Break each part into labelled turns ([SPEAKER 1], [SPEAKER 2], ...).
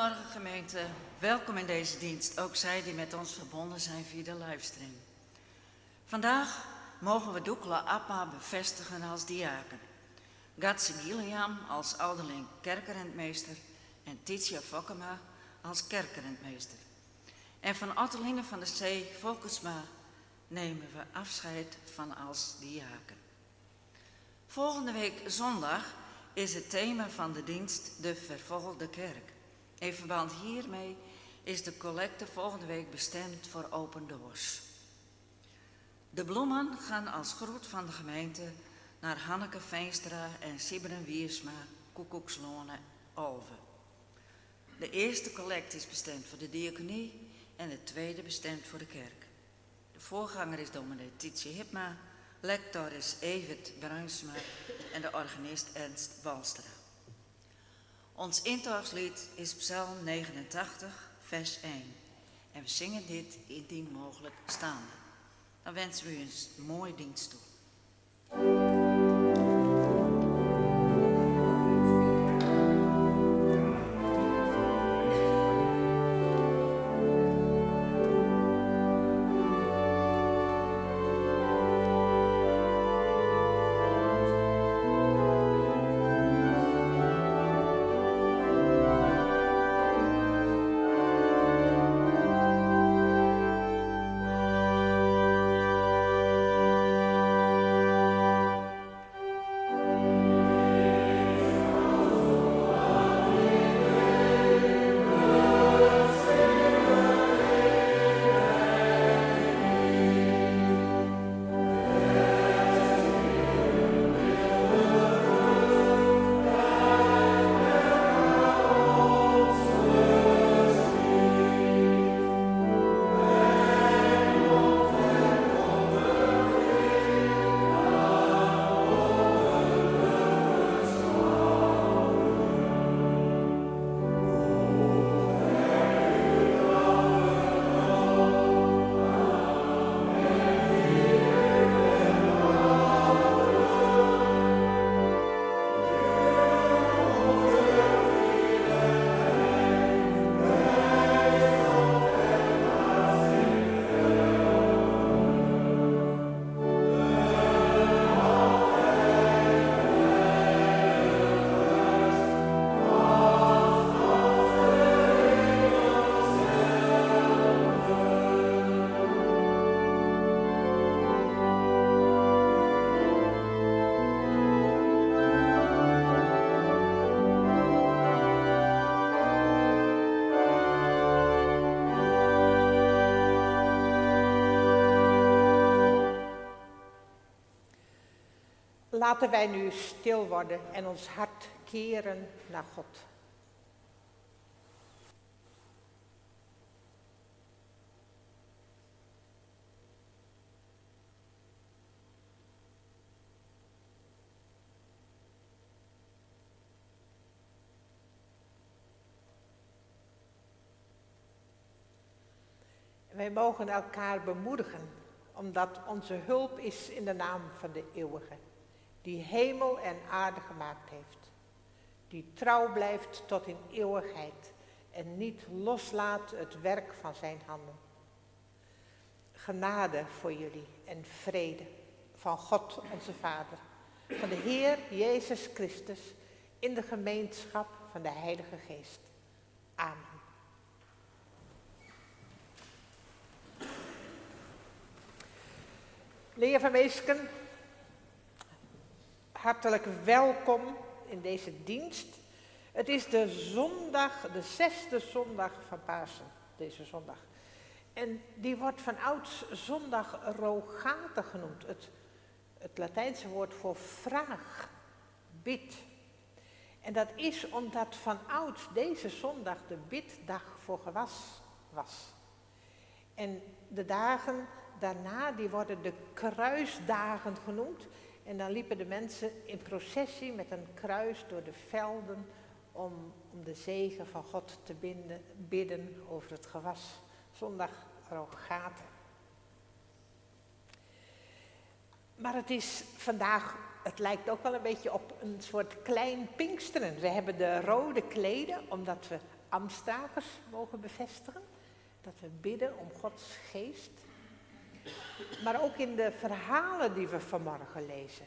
[SPEAKER 1] Goedemorgen gemeente, welkom in deze dienst, ook zij die met ons verbonden zijn via de livestream. Vandaag mogen we Doekla Appa bevestigen als diaken, Gatse Gilliam als ouderling kerkerentmeester en Titia Fokkema als kerkerentmeester. En van Otteline van de Zee Volkensma nemen we afscheid van als diaken. Volgende week zondag is het thema van de dienst de vervolgde kerk. In verband hiermee is de collecte volgende week bestemd voor Open Doors. De bloemen gaan als groet van de gemeente naar Hanneke Veenstra en Sibren Wiersma, Koekoekslone, Alve. De eerste collecte is bestemd voor de diaconie en de tweede bestemd voor de kerk. De voorganger is dominee Tietje Hipma, lector is Evert Bruinsma en de organist Ernst Walstra. Ons intogslied is Psalm 89, vers 1. En we zingen dit indien mogelijk staande. Dan wensen we u een mooie dienst toe.
[SPEAKER 2] Laten wij nu stil worden en ons hart keren naar God. Wij mogen elkaar bemoedigen, omdat onze hulp is in de naam van de Eeuwige, die hemel en aarde gemaakt heeft, die trouw blijft tot in eeuwigheid en niet loslaat het werk van zijn handen. Genade voor jullie en vrede van God onze Vader, van de Heer Jezus Christus, in de gemeenschap van de Heilige Geest. Amen. Meneer Van Meesken, hartelijk welkom in deze dienst. Het is de zondag, de 6e zondag van Pasen, deze zondag. En die wordt van ouds zondag rogate genoemd. Het Latijnse woord voor vraag, bid. En dat is omdat van ouds deze zondag de biddag voor gewas was. En de dagen daarna, die worden de kruisdagen genoemd. En dan liepen de mensen in processie met een kruis door de velden om de zegen van God te bidden over het gewas. Zondag rogate. Maar het is vandaag, het lijkt ook wel een beetje op een soort klein Pinksteren. We hebben de rode kleden, omdat we ambtstakers mogen bevestigen. Dat we bidden om Gods geest. Maar ook in de verhalen die we vanmorgen lezen.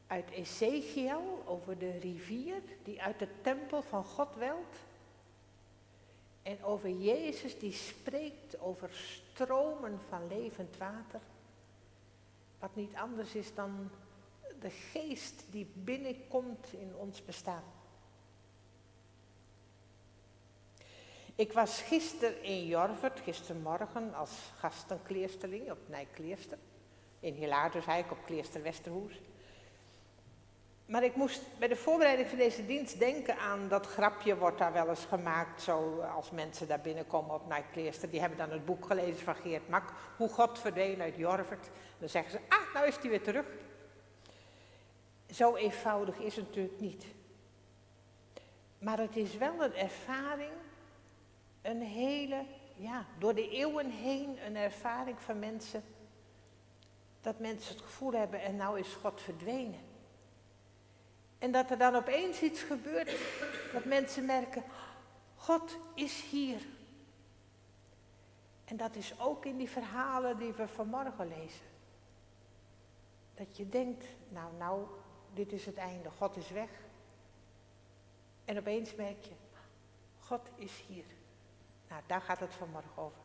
[SPEAKER 2] Uit Ezekiel over de rivier die uit de tempel van God welt. En over Jezus die spreekt over stromen van levend water. Wat niet anders is dan de geest die binnenkomt in ons bestaan. Ik was gisteren in Jorvert, gistermorgen, als gastenkleersterling op Nijkleerster. In Hilarius eigenlijk op Kleerster Westerhoes. Maar ik moest bij de voorbereiding van deze dienst denken aan dat grapje, wordt daar wel eens gemaakt, zo als mensen daar binnenkomen op Nijkleerster. Die hebben dan het boek gelezen van Geert Mak, Hoe God verdween uit Jorvert. Dan zeggen ze, nou is hij weer terug. Zo eenvoudig is het natuurlijk niet. Maar het is wel een ervaring, een hele, door de eeuwen heen een ervaring van mensen, dat mensen het gevoel hebben, en nou is God verdwenen. En dat er dan opeens iets gebeurt, dat mensen merken, God is hier. En dat is ook in die verhalen die we vanmorgen lezen. Dat je denkt, nou, dit is het einde, God is weg. En opeens merk je, God is hier. Nou, daar gaat het vanmorgen over.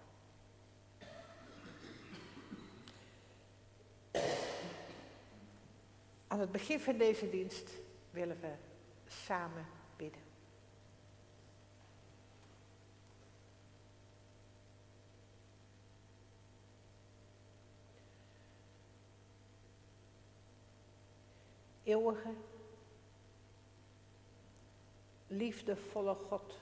[SPEAKER 2] Aan het begin van deze dienst willen we samen bidden. Eeuwige, liefdevolle God.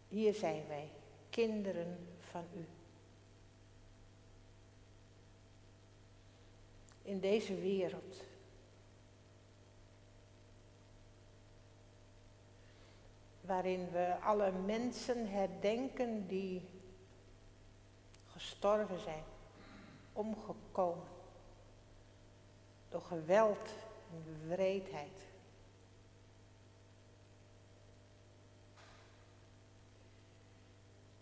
[SPEAKER 2] Hier zijn wij, kinderen van u. In deze wereld. Waarin we alle mensen herdenken die gestorven zijn, omgekomen. Door geweld en wreedheid.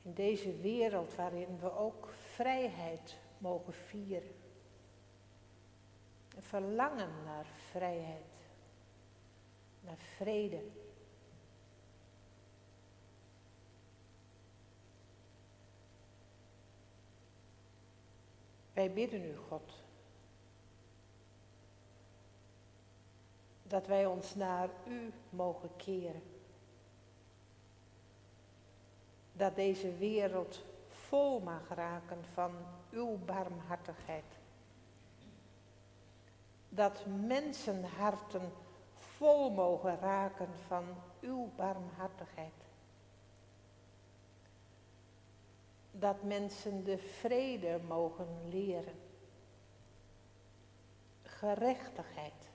[SPEAKER 2] In deze wereld waarin we ook vrijheid mogen vieren. Een verlangen naar vrijheid, naar vrede. Wij bidden u, God, dat wij ons naar u mogen keren. Dat deze wereld vol mag raken van uw barmhartigheid. Dat mensenharten vol mogen raken van uw barmhartigheid. Dat mensen de vrede mogen leren. Gerechtigheid.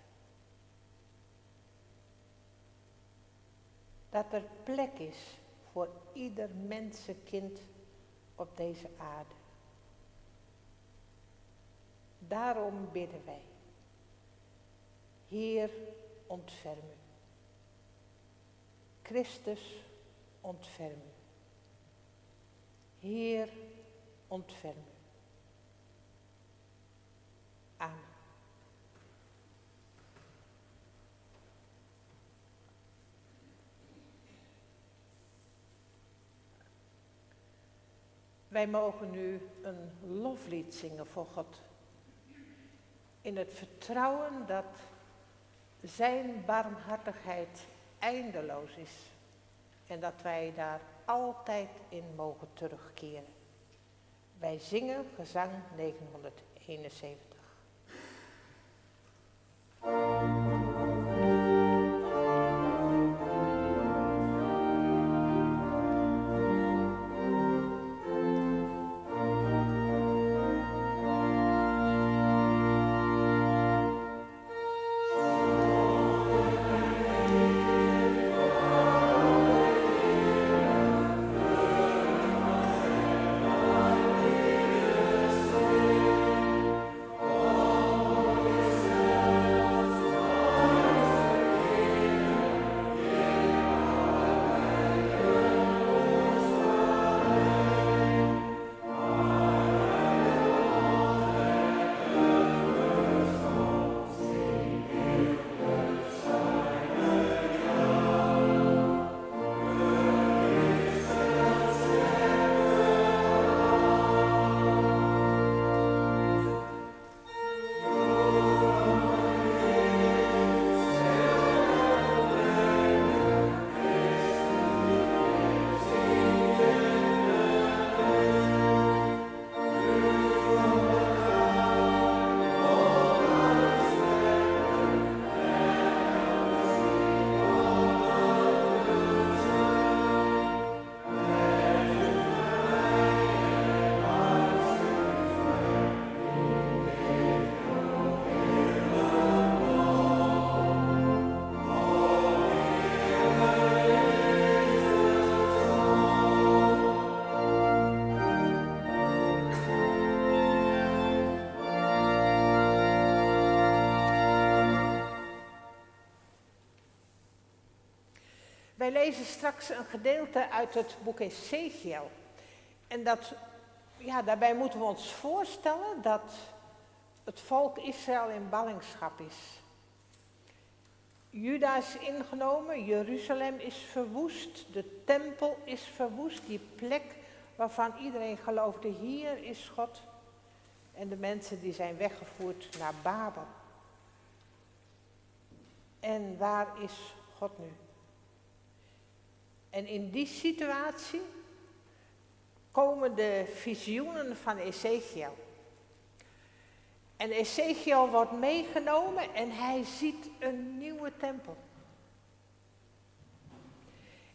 [SPEAKER 2] Dat er plek is voor ieder mensenkind op deze aarde. Daarom bidden wij. Heer, ontferm u. Christus, ontferm u. Heer, ontferm u. Amen. Wij mogen nu een loflied zingen voor God. In het vertrouwen dat zijn barmhartigheid eindeloos is. En dat wij daar altijd in mogen terugkeren. Wij zingen gezang 971. lezen straks een gedeelte uit het boek Ezechiel. En daarbij moeten we ons voorstellen dat het volk Israël in ballingschap is. Juda is ingenomen, Jeruzalem is verwoest, de tempel is verwoest, die plek waarvan iedereen geloofde, hier is God. En de mensen die zijn weggevoerd naar Babel. En waar is God nu? En in die situatie komen de visioenen van Ezechiel. En Ezechiel wordt meegenomen en hij ziet een nieuwe tempel.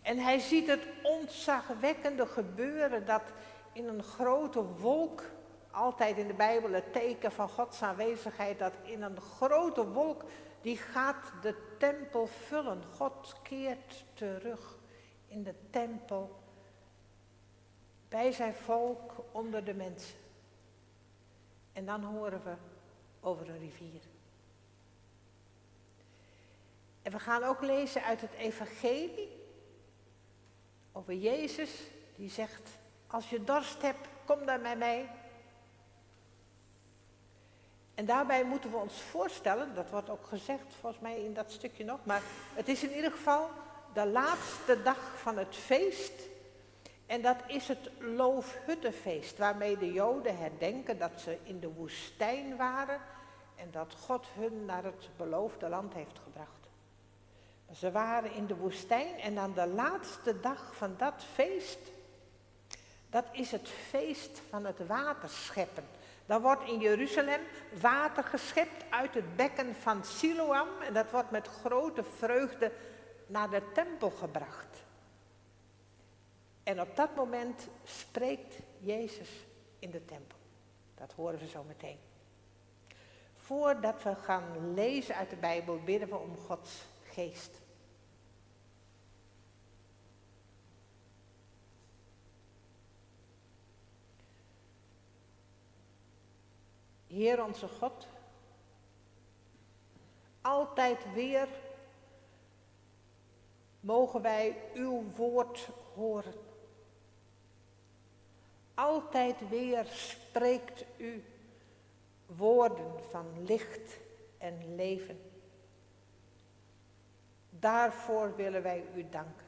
[SPEAKER 2] En hij ziet het ontzagwekkende gebeuren dat in een grote wolk, altijd in de Bijbel het teken van Gods aanwezigheid, dat in een grote wolk, die gaat de tempel vullen. God keert terug in de tempel, bij zijn volk, onder de mensen. En dan horen we over een rivier. En we gaan ook lezen uit het evangelie over Jezus, die zegt, als je dorst hebt, kom dan bij mij. En daarbij moeten we ons voorstellen, dat wordt ook gezegd volgens mij in dat stukje nog, maar het is in ieder geval de laatste dag van het feest. En dat is het Loofhuttenfeest, waarmee de Joden herdenken dat ze in de woestijn waren en dat God hun naar het beloofde land heeft gebracht. Ze waren in de woestijn en dan de laatste dag van dat feest, dat is het feest van het waterscheppen. Dan wordt in Jeruzalem water geschept uit het bekken van Siloam en dat wordt met grote vreugde naar de tempel gebracht. En op dat moment spreekt Jezus in de tempel. Dat horen we zo meteen. Voordat we gaan lezen uit de Bijbel, bidden we om Gods geest. Heer onze God, altijd weer mogen wij uw woord horen. Altijd weer spreekt u woorden van licht en leven. Daarvoor willen wij u danken.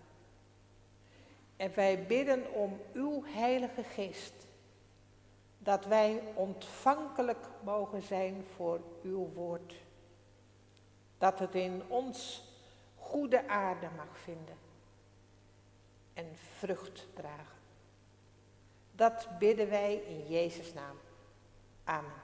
[SPEAKER 2] En wij bidden om uw Heilige Geest, dat wij ontvankelijk mogen zijn voor uw woord. Dat het in ons goede aarde mag vinden en vrucht dragen. Dat bidden wij in Jezus' naam. Amen.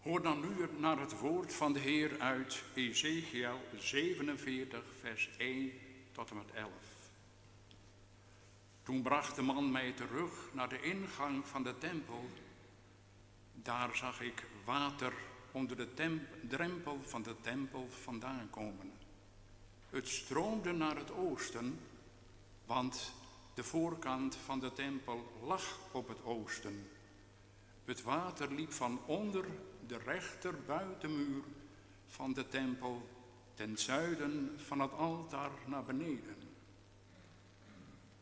[SPEAKER 3] Hoor dan nu naar het woord van de Heer uit Ezechiel 47, vers 1 tot en met 11. Toen bracht de man mij terug naar de ingang van de tempel. Daar zag ik water onder de drempel van de tempel vandaan komen. Het stroomde naar het oosten, want de voorkant van de tempel lag op het oosten. Het water liep van onder de rechter buitenmuur van de tempel ten zuiden van het altaar naar beneden.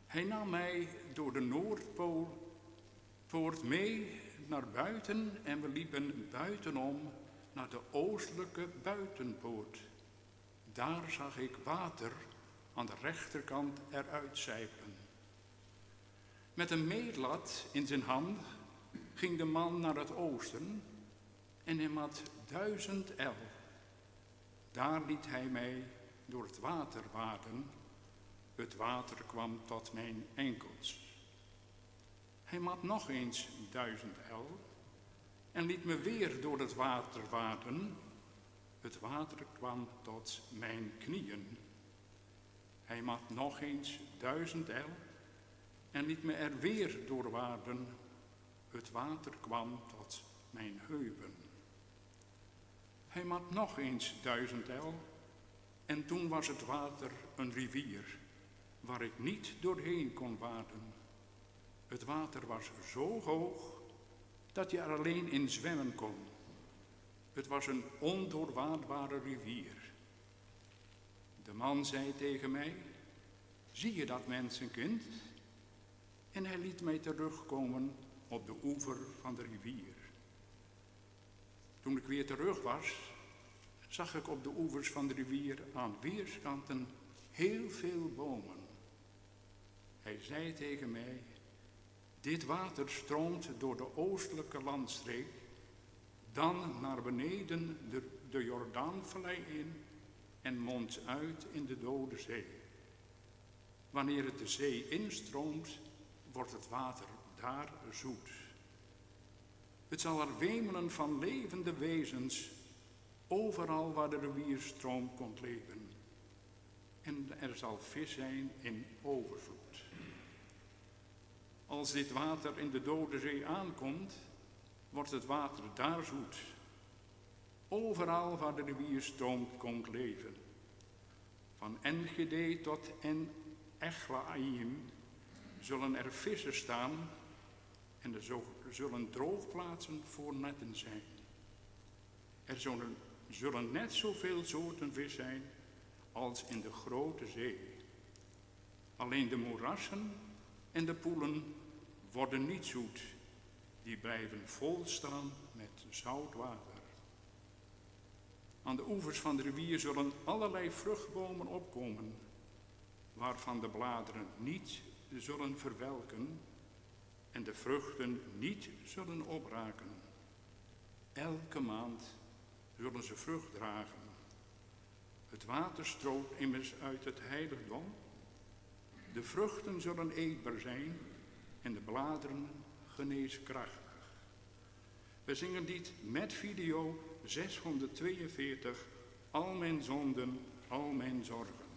[SPEAKER 3] Hij nam mij door de Noordpoort mee naar buiten en we liepen buitenom naar de oostelijke buitenpoort. Daar zag ik water aan de rechterkant eruit sijpelen. Met een meetlat in zijn hand ging de man naar het oosten en hij had 1000 el. Daar liet hij mij door het water waden. Het water kwam tot mijn enkels. Hij had nog eens 1000 el en liet me weer door het water waden. Het water kwam tot mijn knieën. Hij had nog eens 1000 el en liet me er weer doorwaden. Het water kwam tot mijn heupen. Hij mat nog eens 1000 el en toen was het water een rivier waar ik niet doorheen kon waden. Het water was zo hoog dat je er alleen in zwemmen kon. Het was een ondoorwaadbare rivier. De man zei tegen mij, zie je dat mensenkind? En hij liet mij terugkomen op de oever van de rivier. Toen ik weer terug was, zag ik op de oevers van de rivier aan weerskanten heel veel bomen. Hij zei tegen mij, dit water stroomt door de oostelijke landstreek, dan naar beneden de Jordaanvallei in en mondt uit in de Dode Zee. Wanneer het de zee instroomt, wordt het water daar zoet. Het zal er wemelen van levende wezens, overal waar de rivier stroomt komt leven. En er zal vis zijn in overvloed. Als dit water in de Dode Zee aankomt, wordt het water daar zoet. Overal waar de rivier stroomt komt leven. Van Engede tot Eglaim zullen er vissen staan en er zullen droogplaatsen voor netten zijn. Er zullen net zoveel soorten vis zijn als in de grote zee. Alleen de moerassen en de poelen worden niet zoet. Die blijven vol staan met zout water. Aan de oevers van de rivier zullen allerlei vruchtbomen opkomen, waarvan de bladeren niet zullen verwelken en de vruchten niet zullen opraken. Elke maand zullen ze vrucht dragen. Het water stroomt immers uit het heiligdom. De vruchten zullen eetbaar zijn en de bladeren geneeskrachtig. We zingen dit met video 642, al mijn zonden, al mijn zorgen.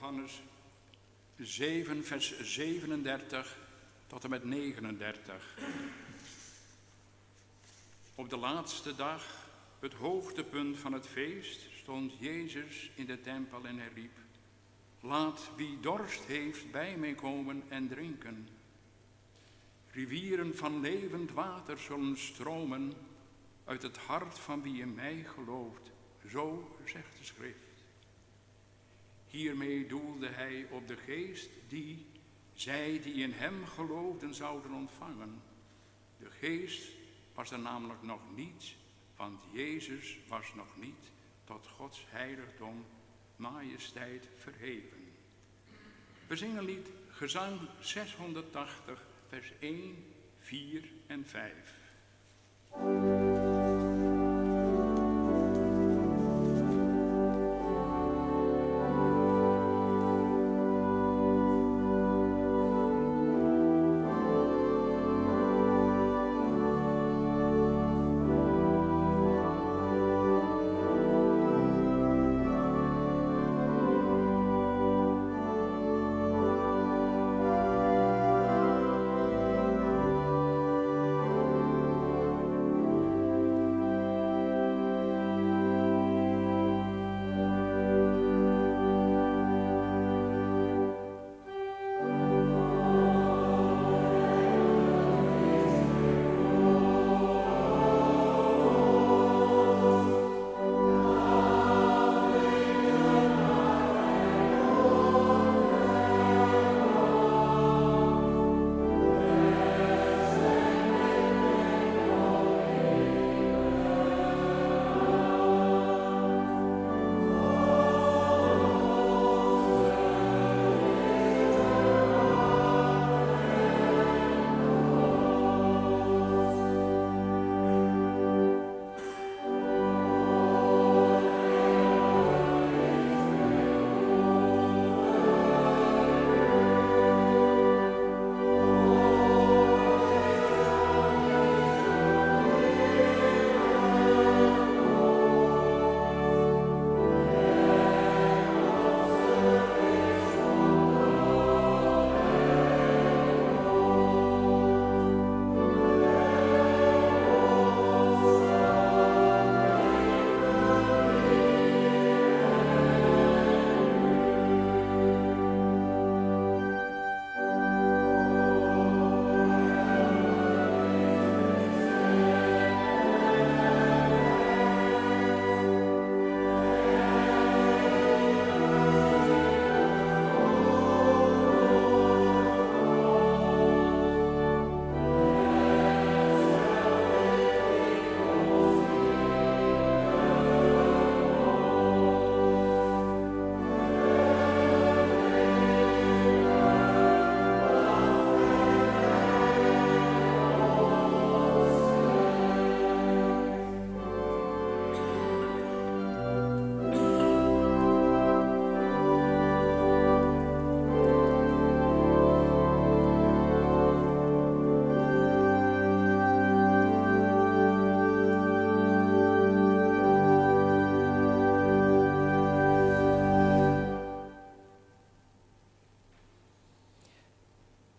[SPEAKER 3] Johannes 7, vers 37 tot en met 39. Op de laatste dag, het hoogtepunt van het feest, stond Jezus in de tempel en hij riep: laat wie dorst heeft bij mij komen en drinken. Rivieren van levend water zullen stromen uit het hart van wie in mij gelooft. Zo zegt de schrift. Hiermee doelde hij op de geest die zij die in hem geloofden zouden ontvangen. De geest was er namelijk nog niet, want Jezus was nog niet tot Gods heiligdom, majesteit verheven. We zingen lied Gezang 680, vers 1, 4 en 5.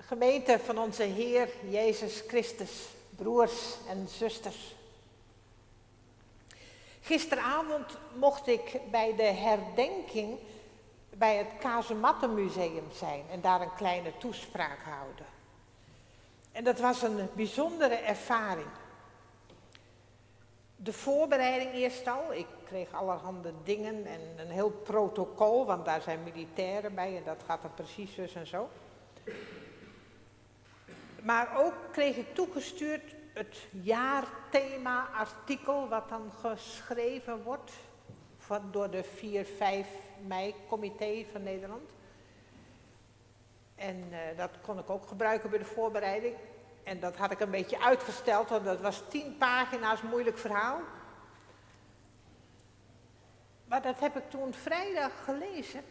[SPEAKER 2] Gemeente van onze Heer Jezus Christus, broers en zusters. Gisteravond mocht ik bij de herdenking bij het Kazemattenmuseum zijn en daar een kleine toespraak houden. En dat was een bijzondere ervaring. De voorbereiding eerst al, ik kreeg allerhande dingen en een heel protocol, want daar zijn militairen bij en dat gaat dan precies zus en zo. Maar ook kreeg ik toegestuurd het jaarthema-artikel wat dan geschreven wordt door de 4-5 mei-comité van Nederland. En dat kon ik ook gebruiken bij de voorbereiding. En dat had ik een beetje uitgesteld, want dat was 10 pagina's moeilijk verhaal. Maar dat heb ik toen vrijdag gelezen.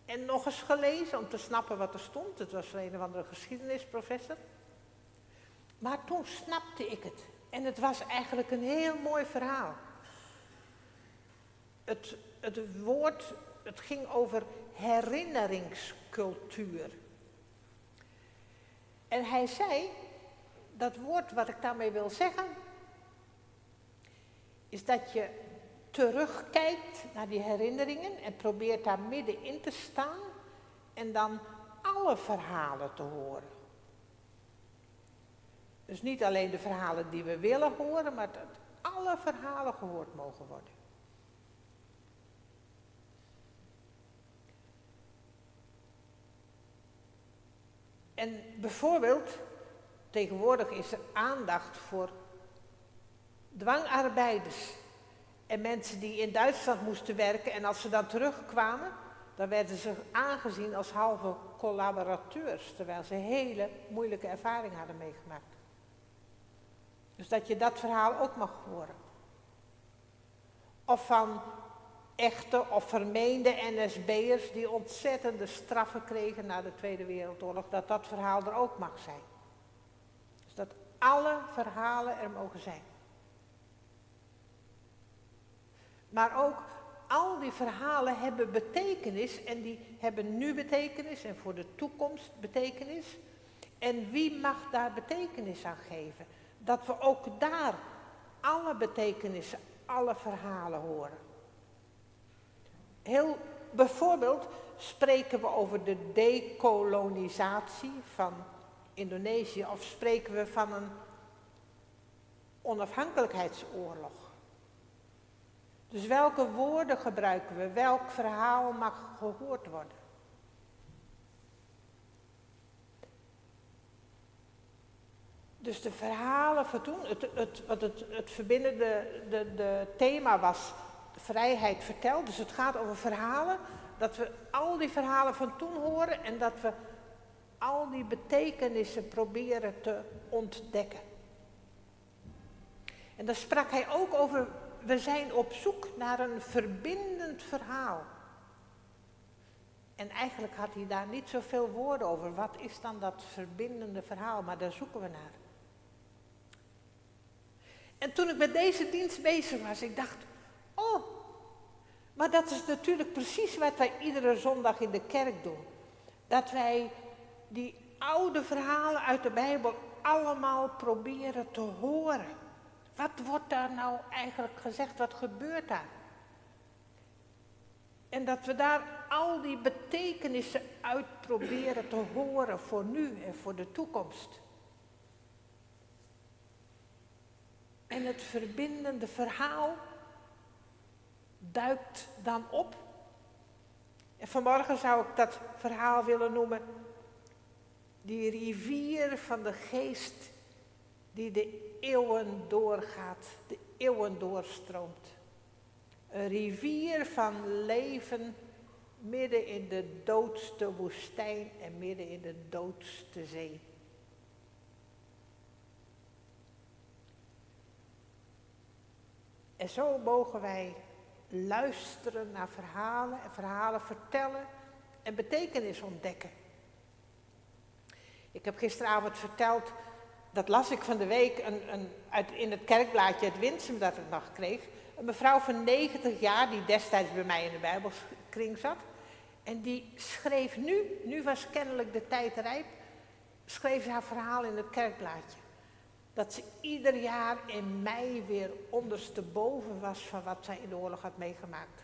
[SPEAKER 2] En nog eens gelezen om te snappen wat er stond. Het was een of andere geschiedenisprofessor. Maar toen snapte ik het. En het was eigenlijk een heel mooi verhaal. het woord, het ging over herinneringscultuur. En hij zei, dat woord wat ik daarmee wil zeggen, is dat je terugkijkt naar die herinneringen en probeert daar middenin te staan en dan alle verhalen te horen. Dus niet alleen de verhalen die we willen horen, maar dat alle verhalen gehoord mogen worden. En bijvoorbeeld, tegenwoordig is er aandacht voor dwangarbeiders en mensen die in Duitsland moesten werken en als ze dan terugkwamen, dan werden ze aangezien als halve collaborateurs, terwijl ze hele moeilijke ervaringen hadden meegemaakt. Dus dat je dat verhaal ook mag horen. Of van echte of vermeende NSB'ers die ontzettende straffen kregen na de Tweede Wereldoorlog, dat dat verhaal er ook mag zijn. Dus dat alle verhalen er mogen zijn. Maar ook al die verhalen hebben betekenis en die hebben nu betekenis en voor de toekomst betekenis. En wie mag daar betekenis aan geven? Dat we ook daar alle betekenissen, alle verhalen horen. Heel bijvoorbeeld spreken we over de dekolonisatie van Indonesië of spreken we van een onafhankelijkheidsoorlog. Dus welke woorden gebruiken we? Welk verhaal mag gehoord worden? Dus de verhalen van toen, het verbindende thema was vrijheid verteld. Dus het gaat over verhalen, dat we al die verhalen van toen horen en dat we al die betekenissen proberen te ontdekken. En daar sprak hij ook over, we zijn op zoek naar een verbindend verhaal. En eigenlijk had hij daar niet zoveel woorden over. Wat is dan dat verbindende verhaal? Maar daar zoeken we naar. En toen ik met deze dienst bezig was, ik dacht, oh, maar dat is natuurlijk precies wat wij iedere zondag in de kerk doen. Dat wij die oude verhalen uit de Bijbel allemaal proberen te horen. Wat wordt daar nou eigenlijk gezegd? Wat gebeurt daar? En dat we daar al die betekenissen uit proberen te horen voor nu en voor de toekomst. En het verbindende verhaal duikt dan op. En vanmorgen zou ik dat verhaal willen noemen, die rivier van de geest die de eeuwen doorgaat, de eeuwen doorstroomt. Een rivier van leven midden in de doodste woestijn en midden in de doodste zee. En zo mogen wij luisteren naar verhalen en verhalen vertellen en betekenis ontdekken. Ik heb gisteravond verteld, dat las ik van de week in het kerkblaadje uit Winsum dat ik nog kreeg. Een mevrouw van 90 jaar die destijds bij mij in de Bijbelkring zat. En die schreef nu was kennelijk de tijd rijp, schreef ze haar verhaal in het kerkblaadje. Dat ze ieder jaar in mei weer ondersteboven was van wat zij in de oorlog had meegemaakt.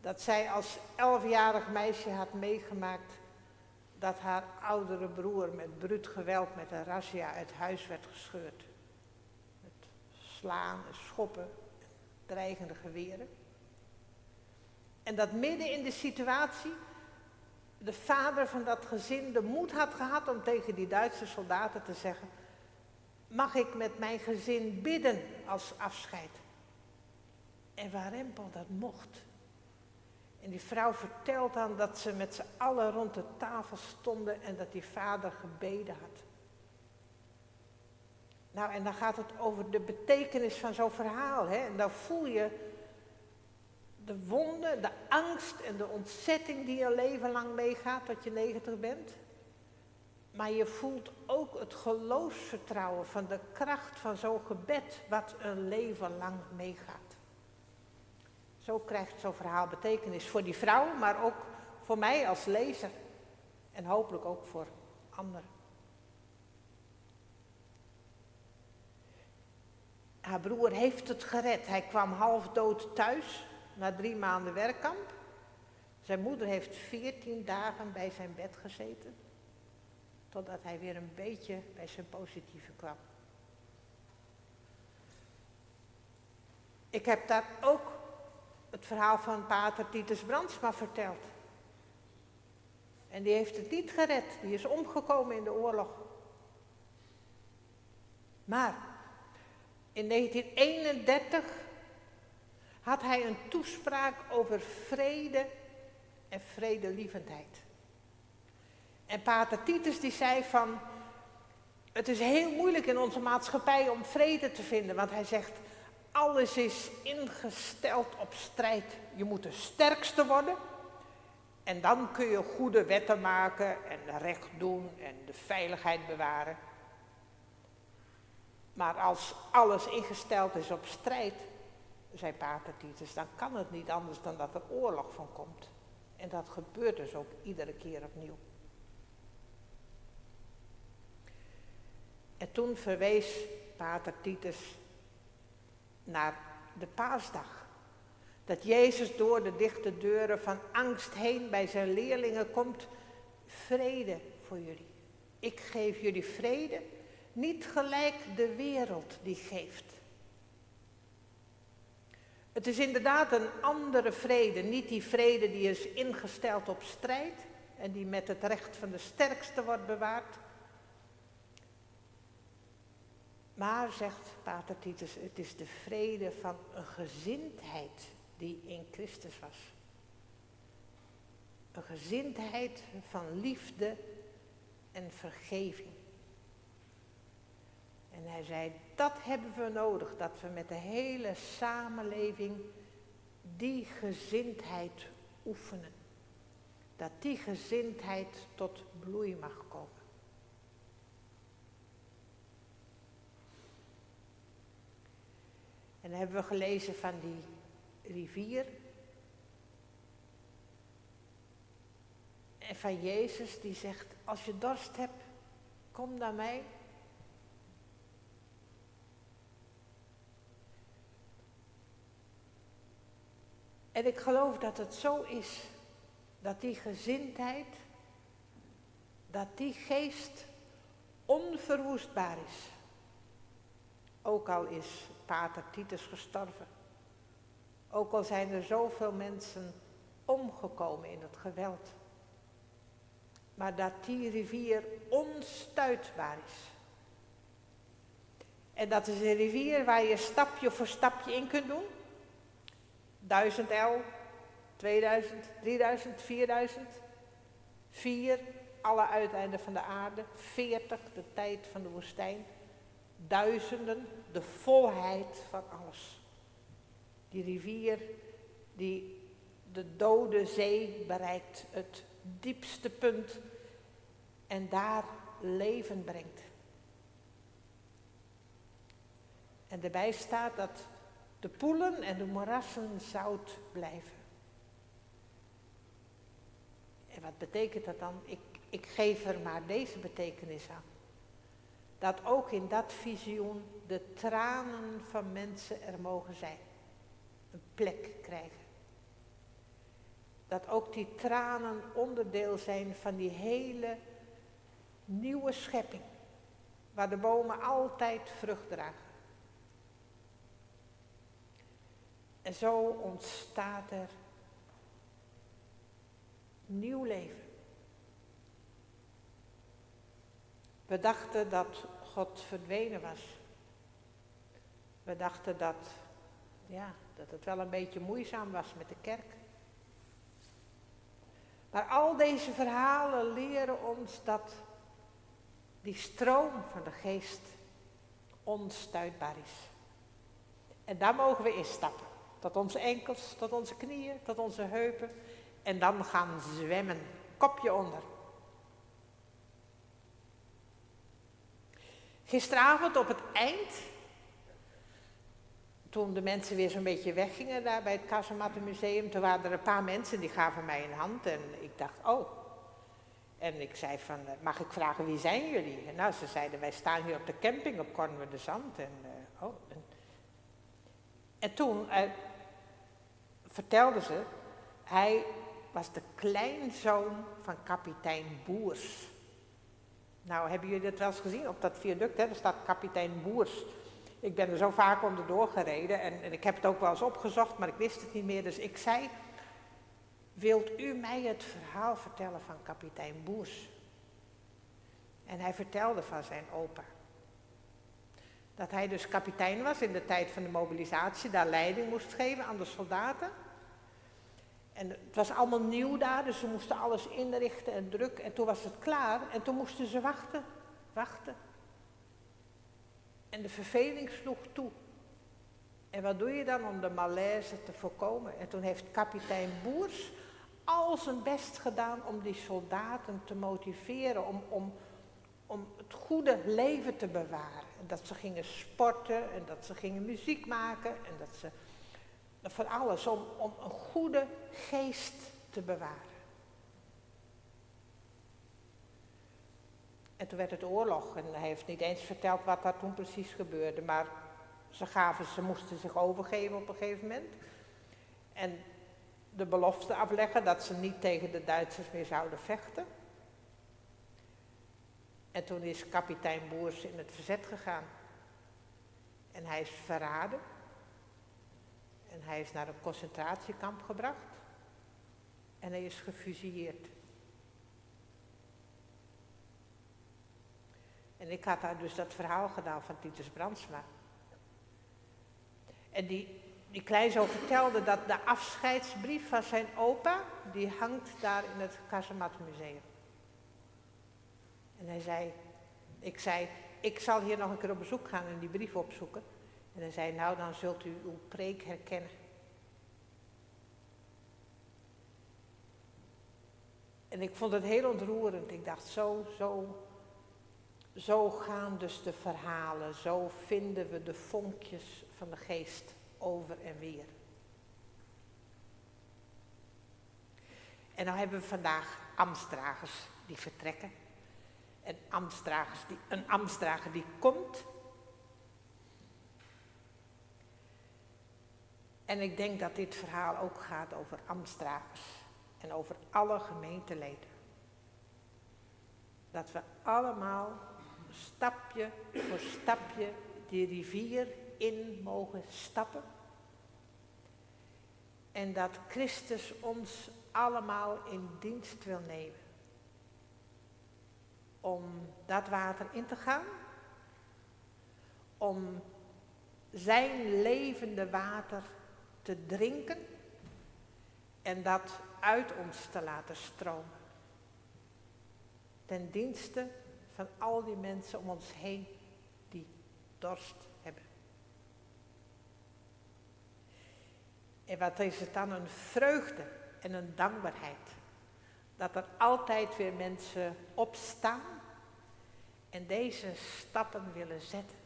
[SPEAKER 2] Dat zij als 11-jarig meisje had meegemaakt dat haar oudere broer met bruut geweld met een razzia uit huis werd gescheurd. Met slaan en schoppen, dreigende geweren. En dat midden in de situatie de vader van dat gezin de moed had gehad om tegen die Duitse soldaten te zeggen: mag ik met mijn gezin bidden als afscheid? En warempel dat mocht. En die vrouw vertelt dan dat ze met z'n allen rond de tafel stonden en dat die vader gebeden had. Nou, en dan gaat het over de betekenis van zo'n verhaal. Hè? En dan voel je de wonden, de angst en de ontzetting die een leven lang meegaat tot je 90 bent. Maar je voelt ook het geloofsvertrouwen van de kracht van zo'n gebed wat een leven lang meegaat. Zo krijgt zo'n verhaal betekenis voor die vrouw, maar ook voor mij als lezer. En hopelijk ook voor anderen. Haar broer heeft het gered. Hij kwam half dood thuis na 3 maanden werkkamp. Zijn moeder heeft 14 dagen bij zijn bed gezeten. Totdat hij weer een beetje bij zijn positieve kwam. Ik heb daar ook het verhaal van pater Titus Brandsma verteld. En die heeft het niet gered. Die is omgekomen in de oorlog. Maar in 1931 had hij een toespraak over vrede en vredelievendheid. En pater Titus die zei van, het is heel moeilijk in onze maatschappij om vrede te vinden. Want hij zegt, alles is ingesteld op strijd. Je moet de sterkste worden. En dan kun je goede wetten maken en recht doen en de veiligheid bewaren. Maar als alles ingesteld is op strijd, zei pater Titus, dan kan het niet anders dan dat er oorlog van komt. En dat gebeurt dus ook iedere keer opnieuw. En toen verwees pater Titus naar de paasdag. Dat Jezus door de dichte deuren van angst heen bij zijn leerlingen komt. Vrede voor jullie. Ik geef jullie vrede, niet gelijk de wereld die geeft. Het is inderdaad een andere vrede, niet die vrede die is ingesteld op strijd en die met het recht van de sterkste wordt bewaard. Maar, zegt pater Titus, het is de vrede van een gezindheid die in Christus was. Een gezindheid van liefde en vergeving. En hij zei, dat hebben we nodig, dat we met de hele samenleving die gezindheid oefenen. Dat die gezindheid tot bloei mag komen. En dan hebben we gelezen van die rivier. En van Jezus die zegt, als je dorst hebt, kom naar mij. En ik geloof dat het zo is, dat die gezindheid, dat die geest onverwoestbaar is. Ook al is pater Titus gestorven. Ook al zijn er zoveel mensen omgekomen in het geweld. Maar dat die rivier onstuitbaar is. En dat is een rivier waar je stapje voor stapje in kunt doen. 1000 el, 2000, 3000, 4000, 4, alle uiteinden van de aarde, 40, de tijd van de woestijn, duizenden, de volheid van alles. Die rivier die de dode zee bereikt, het diepste punt en daar leven brengt. En erbij staat dat de poelen en de moerassen zout blijven. En wat betekent dat dan? Ik geef er maar deze betekenis aan. Dat ook in dat visioen de tranen van mensen er mogen zijn. Een plek krijgen. Dat ook die tranen onderdeel zijn van die hele nieuwe schepping. Waar de bomen altijd vrucht dragen. En zo ontstaat er nieuw leven. We dachten dat God verdwenen was. We dachten dat het wel een beetje moeizaam was met de kerk. Maar al deze verhalen leren ons dat die stroom van de geest onstuitbaar is. En daar mogen we instappen. Tot onze enkels, tot onze knieën, tot onze heupen. En dan gaan zwemmen. Kopje onder. Gisteravond op het eind toen de mensen weer zo'n beetje weggingen daar bij het Kazemattenmuseum, toen waren er een paar mensen die gaven mij een hand en ik dacht, oh. En ik zei van, mag ik vragen, wie zijn jullie? En nou, ze zeiden, wij staan hier op de camping op Cornwall de Zand. En toen vertelde ze, hij was de kleinzoon van kapitein Boers. Nou, hebben jullie dat wel eens gezien op dat viaduct, hè? Daar staat kapitein Boers. Ik ben er zo vaak onderdoor gereden en ik heb het ook wel eens opgezocht, maar ik wist het niet meer. Dus ik zei, wilt u mij het verhaal vertellen van kapitein Boers? En hij vertelde van zijn opa. Dat hij dus kapitein was in de tijd van de mobilisatie, daar leiding moest geven aan de soldaten. En het was allemaal nieuw daar, dus ze moesten alles inrichten en druk. En toen was het klaar en toen moesten ze wachten. En de verveling sloeg toe. En wat doe je dan om de malaise te voorkomen? En toen heeft kapitein Boers al zijn best gedaan om die soldaten te motiveren, om het goede leven te bewaren. En dat ze gingen sporten en dat ze gingen muziek maken en dat ze van alles, om een goede geest te bewaren. En toen werd het oorlog en hij heeft niet eens verteld wat daar toen precies gebeurde, maar ze moesten zich overgeven op een gegeven moment. En de belofte afleggen dat ze niet tegen de Duitsers meer zouden vechten. En toen is kapitein Boers in het verzet gegaan. En hij is verraden. En hij is naar een concentratiekamp gebracht. En hij is gefusilleerd. En ik had daar dus dat verhaal gedaan van Titus Brandsma. En die kleinzoon vertelde dat de afscheidsbrief van zijn opa, die hangt daar in het Kazemattenmuseum. En ik zei, ik zal hier nog een keer op bezoek gaan en die brief opzoeken. En hij zei, nou dan zult u uw preek herkennen. En ik vond het heel ontroerend. Ik dacht, zo gaan dus de verhalen, zo vinden we de vonkjes van de geest over en weer. En dan hebben we vandaag ambtsdragers die vertrekken. En een ambtsdrager die komt. En ik denk dat dit verhaal ook gaat over ambtsdragers en over alle gemeenteleden. Dat we allemaal stapje voor stapje die rivier in mogen stappen. En dat Christus ons allemaal in dienst wil nemen. Om dat water in te gaan. Om zijn levende water te drinken. En dat uit ons te laten stromen. Ten dienste van al die mensen om ons heen die dorst hebben. En wat is het dan een vreugde en een dankbaarheid. Dat er altijd weer mensen opstaan en deze stappen willen zetten.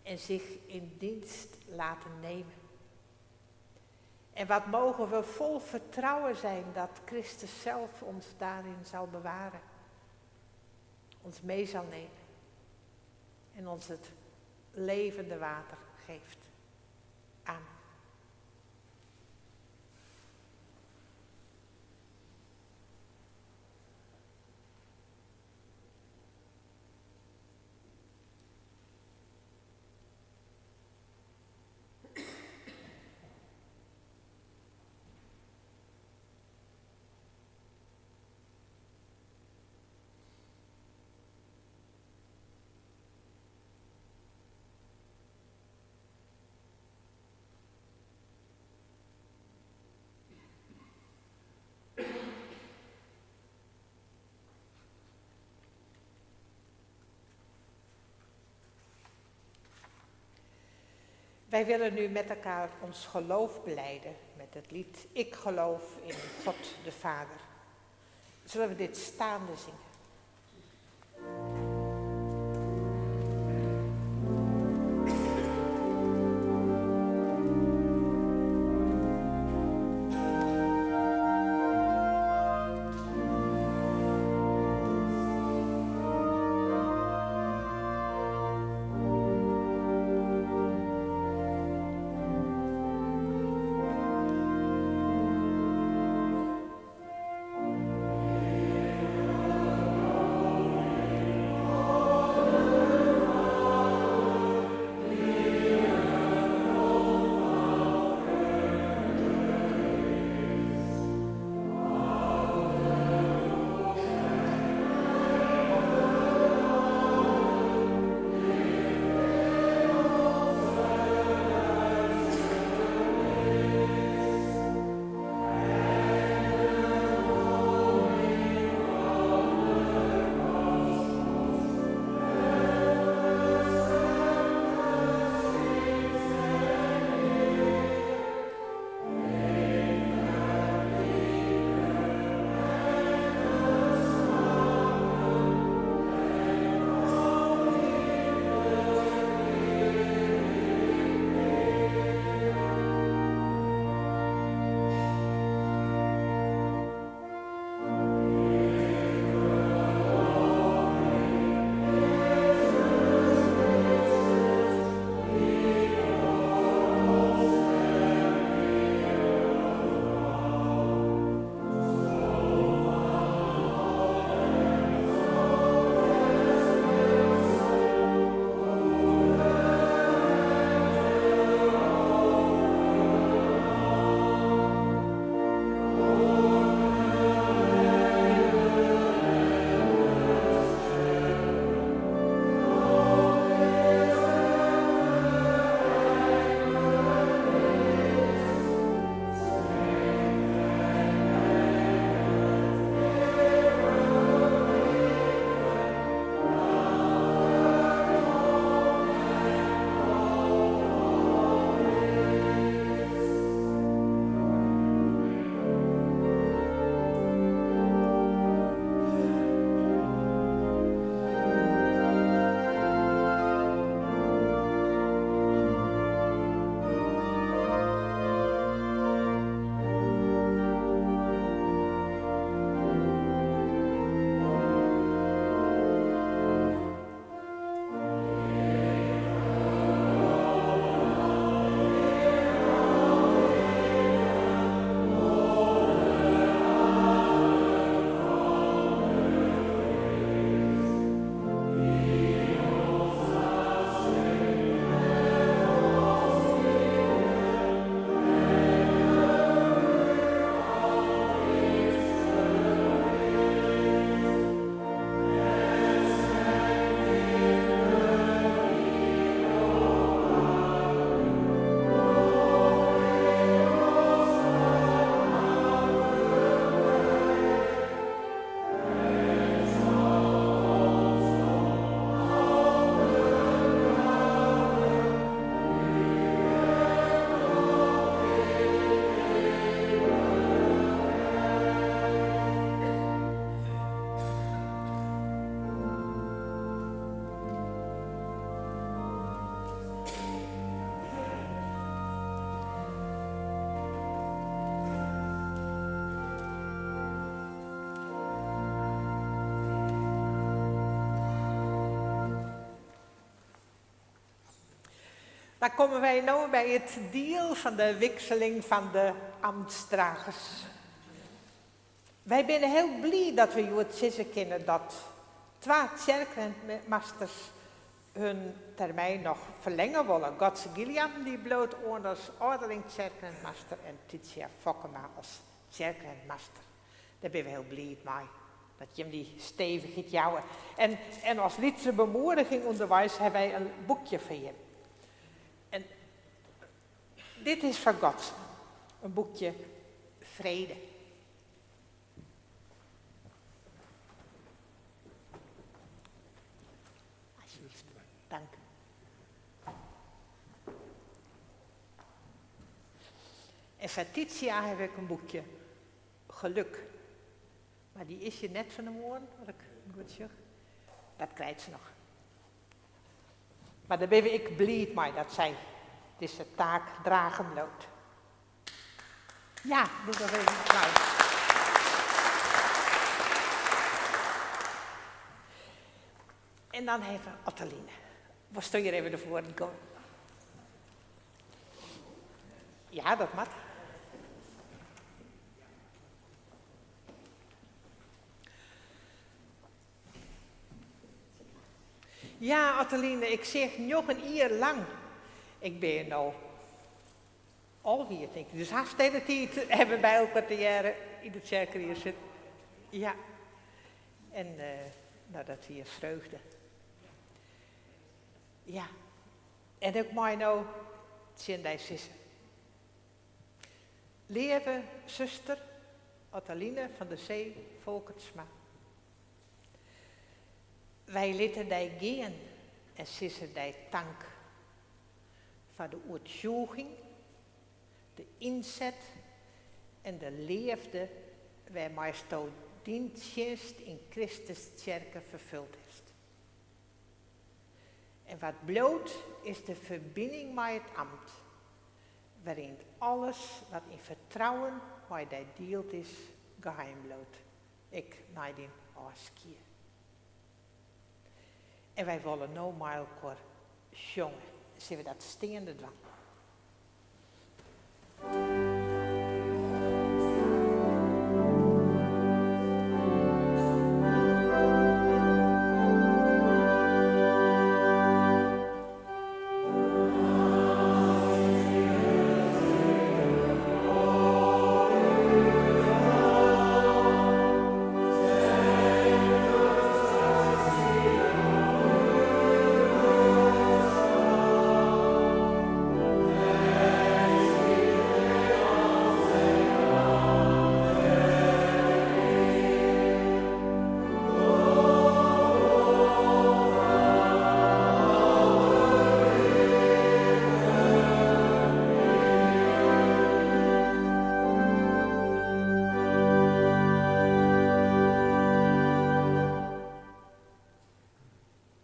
[SPEAKER 2] En zich in dienst laten nemen. En wat mogen we vol vertrouwen zijn dat Christus zelf ons daarin zal bewaren. Ons mee zal nemen. En ons het levende water geeft. Amen. Wij willen nu met elkaar ons geloof belijden met het lied Ik geloof in God de Vader. Zullen we dit staande zingen? Dan komen wij nu bij het deel van de wisseling van de ambtsdragers. Wij zijn heel blij dat we het zeggen kunnen dat 2 kerkmasters hun termijn nog verlengen willen. Godse Gilliam die bloot als ordeling kerkmaster en Titia Fokkema als kerkmaster. Daar ben we heel blij mee. Dat je hem die stevig gaat jouwen. En als lietse bemoediging onderwijs hebben wij een boekje voor je. En dit is van God. Een boekje vrede. Alsjeblieft. Dank. En van Titia heb ik een boekje geluk. Maar die is je net van de morgen, wat ik goed zeg. Dat krijgt ze nog. Maar daar ben ik blij mee dat zij deze taak dragen bloot. Ja, doe dat even applaus. En dan even Ottoline. Waar stond je even ervoor? Ja, dat mag. Ja, Ottoline, ik zeg nog een uur lang. Ik ben nou alweer, denk ik. Dus hartstikke tijd hebben bij elkaar te jaren in de kerk hier zit. Ja. En nou, dat hier vreugde. Ja. En ook mij nou zien die zussen. Lieve zuster Ottoline van de Zee Volkertsma. Wij laten die gaan en zissen die dank voor de uitzoeking, de inzet en de liefde waarmee sto dienstdienst in Christus kerken vervuld is. En wat bloot is de verbinding met het ambt, waarin alles wat in vertrouwen met die deelt is, geheim bloot. Ik nadien als kier. En wij willen nou maar elkaar jongen. Zien we dat steende dwang.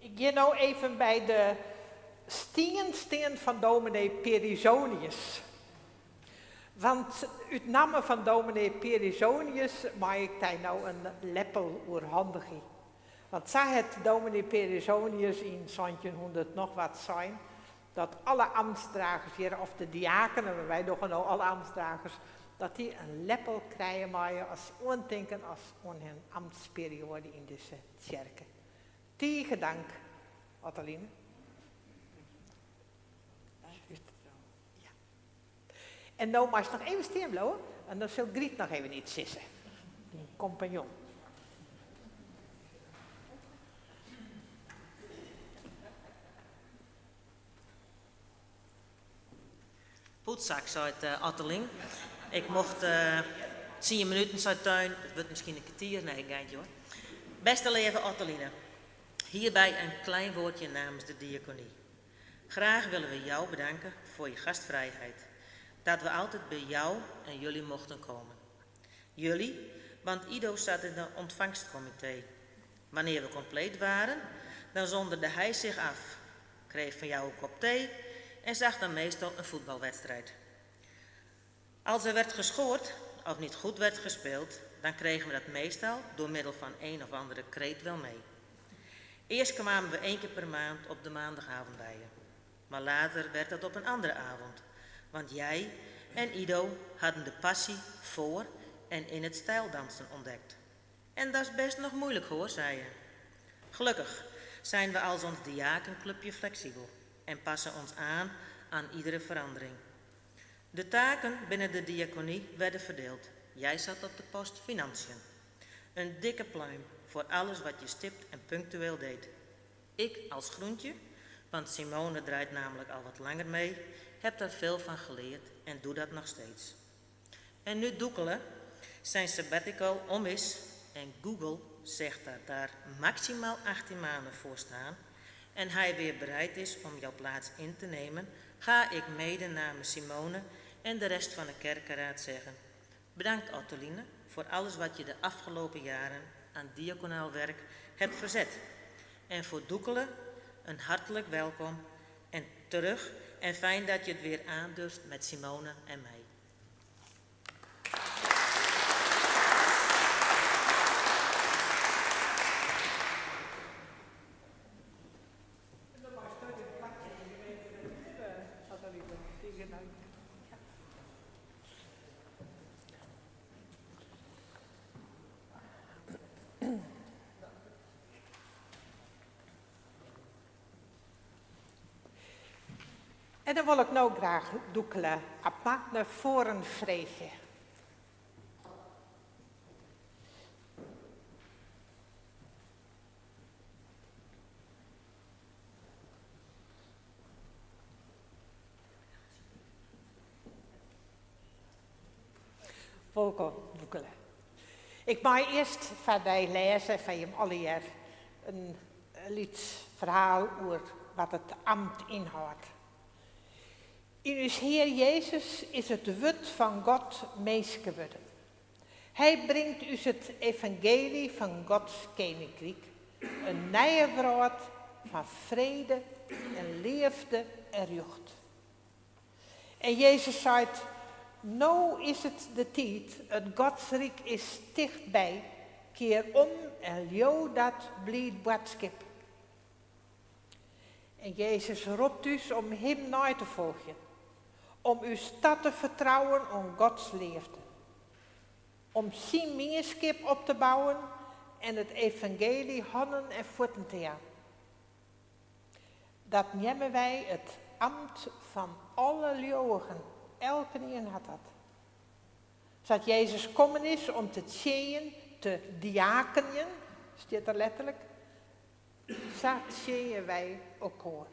[SPEAKER 2] Ik ga nou even bij de steen van dominee Perisonius. Want uit namen van dominee Perisonius maak ik daar nou een leppel oorhandiging. Want zij het dominee Perisonius in 1700 nog wat zijn, dat alle ambtsdragers hier, of de diakenen, wij doen nou alle ambtsdragers, dat die een leppel krijgen maaien als ondenken als on hun ambtsperiode in deze kerken. Tegen dank, Ottoline. Ja. En nou maar eens nog even steen blijven en dan zal Griet nog even iets sissen. Die compagnon.
[SPEAKER 4] Poetszak, zei het Otteling. Ik mocht 10 minuten zijn tuin, het wordt misschien een kwartier, nee, geintje hoor. Beste lieve Otteline, hierbij een klein woordje namens de diaconie. Graag willen we jou bedanken voor je gastvrijheid. Dat we altijd bij jou en jullie mochten komen. Jullie, want Ido zat in het ontvangstcomité. Wanneer we compleet waren, dan zonderde hij zich af, kreeg van jou een kop thee en zag dan meestal een voetbalwedstrijd. Als er werd gescoord of niet goed werd gespeeld, dan kregen we dat meestal door middel van een of andere kreet wel mee. Eerst kwamen we 1 keer per maand op de maandagavond bij je. Maar later werd dat op een andere avond. Want jij en Ido hadden de passie voor en in het stijldansen ontdekt. En dat is best nog moeilijk hoor, zei je. Gelukkig zijn we als ons diakenclubje flexibel en passen ons aan iedere verandering. De taken binnen de diaconie werden verdeeld. Jij zat op de post financiën. Een dikke pluim voor alles wat je stipt en punctueel deed. Ik als groentje, want Simone draait namelijk al wat langer mee, heb daar veel van geleerd en doe dat nog steeds. En nu Doekele zijn sabbatical om is en Google zegt dat daar maximaal 18 maanden voor staan en hij weer bereid is om jouw plaats in te nemen, ga ik mede namens Simone en de rest van de kerkenraad zeggen: bedankt Ottoline voor alles wat je de afgelopen jaren aan diaconaal werk hebt verzet. En voor Doekele een hartelijk welkom en terug en fijn dat je het weer aandurft met Simone en mij.
[SPEAKER 2] En dan wil ik nou graag Doekele apart naar voren vregen. Welkom, Doekele. Ik mag eerst van mij lezen van je allereerst een liedverhaal over wat het ambt inhoudt. In uw Heer Jezus is het woord van God mens geworden. Hij brengt u het evangelie van Gods koninkrijk, een nieuwe brood van vrede en liefde en recht. En Jezus zei: nou is het de tijd, het Godsrijk is dichtbij, keer om en jou dat blied boodschap. En Jezus roept u om hem na te volgen, om uw stad te vertrouwen om Gods liefde, om zijn gemeenschap op te bouwen en het evangelie handen en voeten te gaan. Dat nemen wij het ambt van alle leeuwen, elke een had dat. Zodat Jezus komen is om te tjeën, te diakenen, staat er letterlijk, zo tjeën wij elkaar.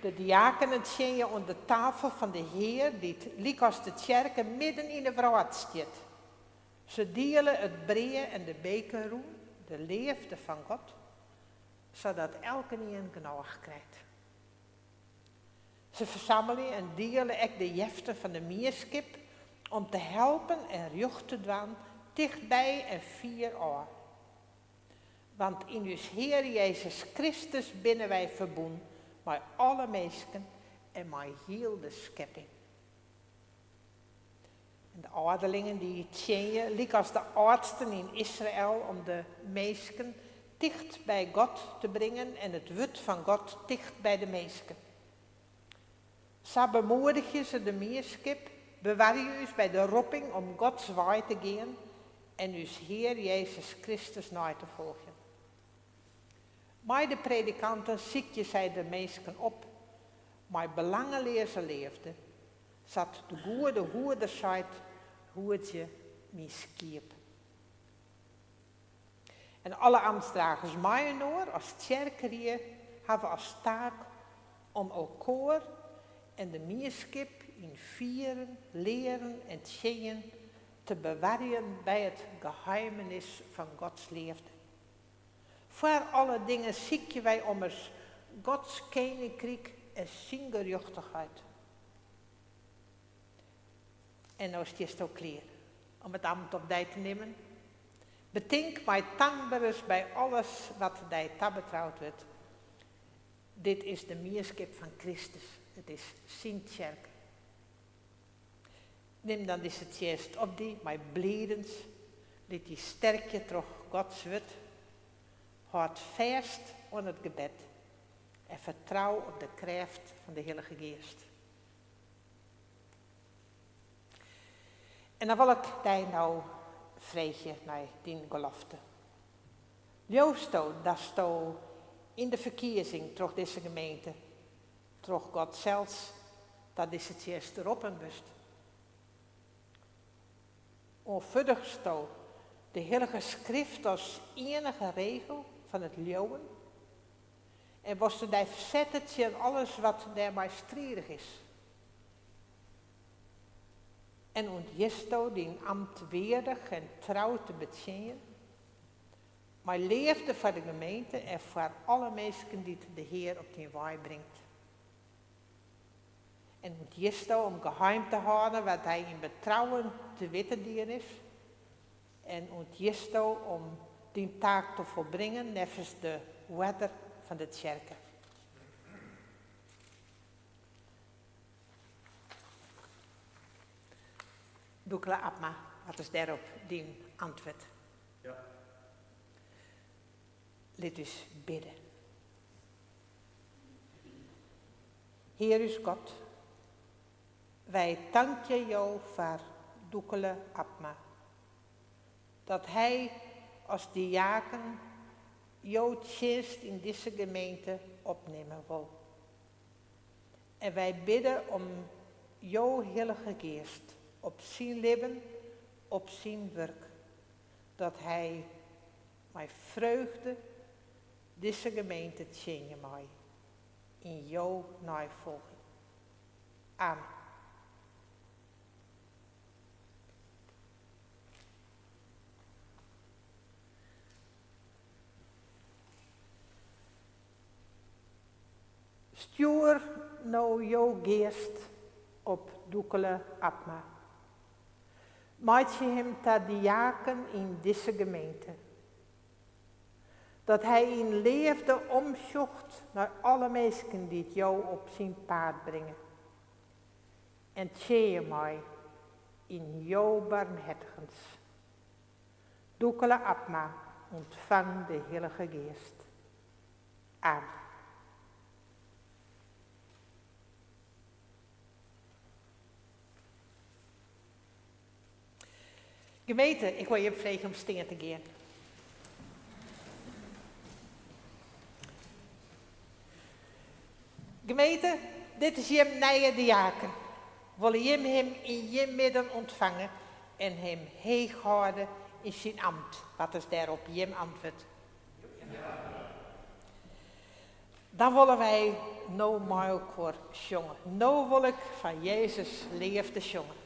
[SPEAKER 2] De diakenen tjeën aan de tafel van de Heer, die liek als de kerken midden in de brood staat. Ze delen het breed en de bekerroem, de liefde van God, zodat elke een genoeg krijgt. Ze verzamelen en delen ook de jeften van de meerskip om te helpen en recht te doen dichtbij en 4 jaar. Want in uw Heer Jezus Christus binnen wij verbonden met alle mensen en met heel de schepping. En de ouderlingen die tjeën, liek als de oudsten in Israël, om de mensen dicht bij God te brengen en het woord van God dicht bij de mensen. Zo bemoedigen ze de meerskip, bewaar je u bij de roeping om Gods waai te gaan en uw Heer Jezus Christus na te volgen. Bij de predikanten ziekje zij de mensen op, maar belangenloze leefde, zat de goede hoeder zei, hoedje miskiep. En alle ambtsdragers Majenoor als tjerkerier hebben als taak om elkaar en de meerskip in vieren, leren en tjeën te bewaren bij het geheimenis van Gods liefde. Voor alle dingen zieken wij ommers Gods koninkrijk en zijn gerechtigheid. En nou is het ook klaar om het ambt op die te nemen. Bedenk mij dankbaar is bij alles wat die betrouwd wordt. Dit is de meerskip van Christus. Het is zijn kerk. Neem dan deze tjest op die, mijn bliedens, liet die sterkje terug Gods woord. Houd vast aan het gebed en vertrouw op de kracht van de Heilige Geest. En dan wil ik daar nou vreetje naar die gelofte. Joosto, dat sto in de verkiezing door deze gemeente, door God zelfs, dat is het eerst erop en best. Onvuddig sto de Heilige Schrift als enige regel van het leeuwen. En was er daar verzetten tegen alles wat daarbij strijdig is. En ontjesto die ambt weerdig en trouw te betjenen. Maar leefde voor de gemeente en voor alle mensen die de Heer op die waai brengt. En ontjesto om geheim te houden wat hij in betrouwen te weten dier is. En ontjesto om die taak te volbrengen nevens de water van de kerken. Doekla Abma, wat is daarop die antwoord? Ja. Laat us bidden. Heer is God, wij danken jou voor Doekle Abma. Dat hij als diaken jouw dienst in deze gemeente opnemen wil. En wij bidden om jouw Heilige Geest op zijn leven, op zijn werk. Dat hij met vreugde deze gemeente tjenen mag. In jouw navolging. Amen. Stuur nou jouw geest op Doekle Abma. Maak je hem tot diaken in deze gemeente. Dat hij in leefde omzocht naar alle mensen die het jou op zijn paard brengen. En tjee mij in jouw barmhartigens. Doekle Abma, ontvang de Heilige Geest. Amen. Gemeente, ik wil je vragen om stil te gaan. Gemeente, dit is je nieuwe diaken. Wil je hem in je midden ontvangen en hem heeg houden in zijn ambt? Wat is daarop je antwoord? Ja. Dan willen wij nou maar voor zongen. Nou wil ik van Jezus leefde zongen.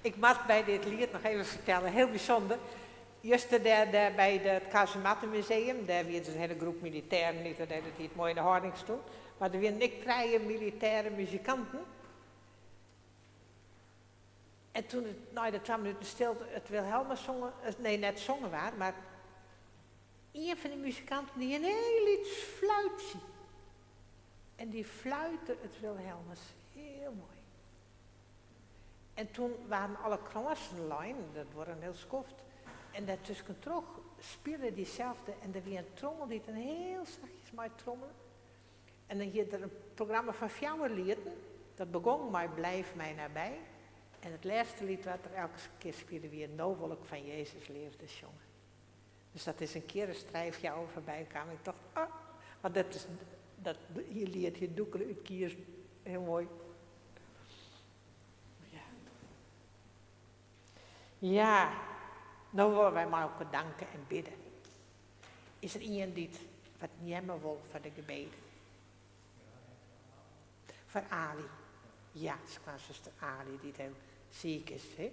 [SPEAKER 2] Ik mag bij dit lied nog even vertellen, heel bijzonder. Juist daar bij het Kazemattenmuseum, daar weer een hele groep militairen, niet dat die het mooi in de houding stond, maar er weer ik krijgen militaire muzikanten. En toen het, na de 12 minuten stilte, het Wilhelmus zongen, nee, net zongen waren, maar een van die muzikanten die een heel iets fluitje. En die fluitte het Wilhelmus heel mooi. En toen waren alle klassen lijn, dat wordt een heel skoft. En daartussen terug speelde diezelfde en er weer een trommel die een heel zachtjes maar trommelen. En dan hier er een programma van Fjouwerlieden, dat begon maar Blijf mij nabij. En het laatste lied wat er elke keer speelde weer No wolk van Jezus leefde jongen. Dus dat is een keer een strijfje over bij kwam. Ik dacht, maar dat hier leert je doekelen uit kiers, heel mooi. Ja, nou willen wij maar ook danken en bidden. Is er iemand die wat nemen wil voor de gebeden? Voor Ali. Ja, ze kwam zuster Ali die heel ziek is. Hè?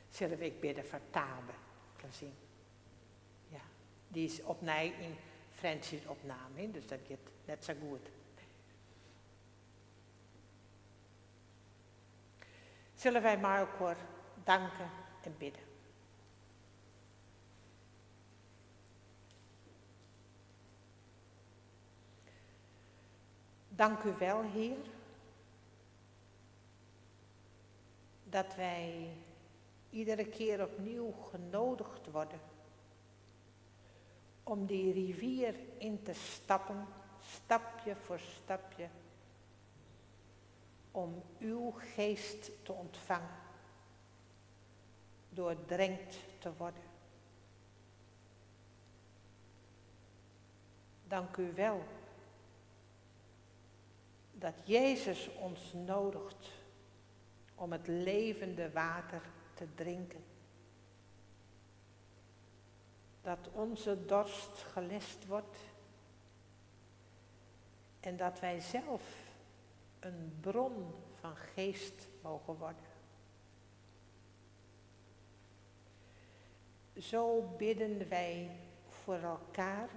[SPEAKER 2] Zullen we bidden voor Tabe? Kan zien. Ja, die is opnieuw in Francis opname, hè? Dus dat gaat net zo goed. Zullen wij maar elkaar danken en bidden. Dank u wel, Heer, dat wij iedere keer opnieuw genodigd worden om die rivier in te stappen, stapje voor stapje, om uw geest te ontvangen, doordrenkt te worden. Dank u wel dat Jezus ons nodigt om het levende water te drinken. Dat onze dorst gelest wordt en dat wij zelf een bron van geest mogen worden. Zo bidden wij voor elkaar,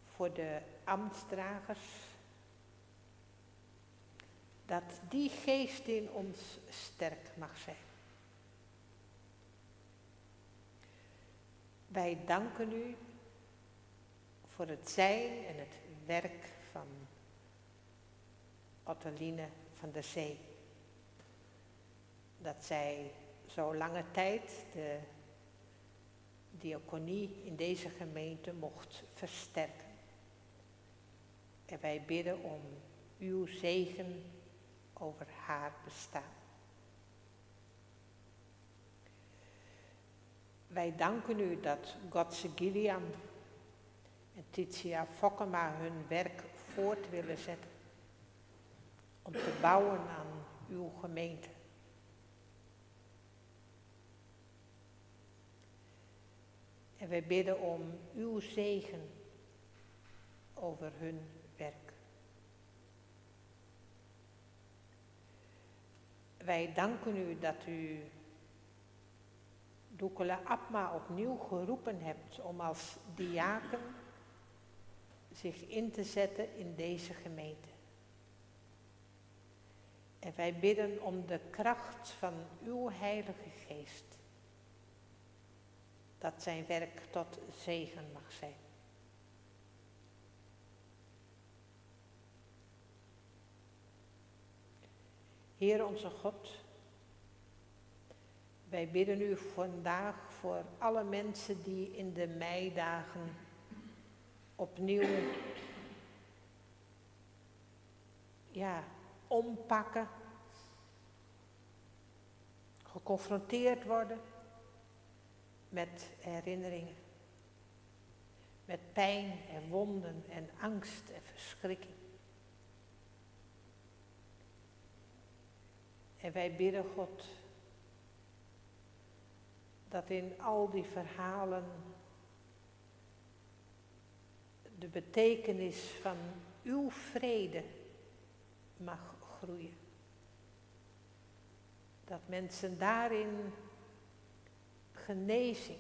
[SPEAKER 2] voor de ambtsdragers, dat die geest in ons sterk mag zijn. Wij danken u voor het zijn en het werk van Ottoline van der Zee. Dat zij zo lange tijd de diaconie in deze gemeente mocht versterken. En wij bidden om uw zegen over haar bestaan. Wij danken u dat Godse Gilliam en Titia Fokkema hun werk voort willen zetten om te bouwen aan uw gemeente. En wij bidden om uw zegen over hun werk. Wij danken u dat u Doekele Abma opnieuw geroepen hebt om als diaken zich in te zetten in deze gemeente. En wij bidden om de kracht van uw Heilige Geest, dat zijn werk tot zegen mag zijn. Heer onze God, wij bidden u vandaag voor alle mensen die in de meidagen opnieuw ompakken, geconfronteerd worden met herinneringen, met pijn en wonden en angst en verschrikking. En wij bidden God dat in al die verhalen de betekenis van uw vrede mag groeien. Dat mensen daarin genezing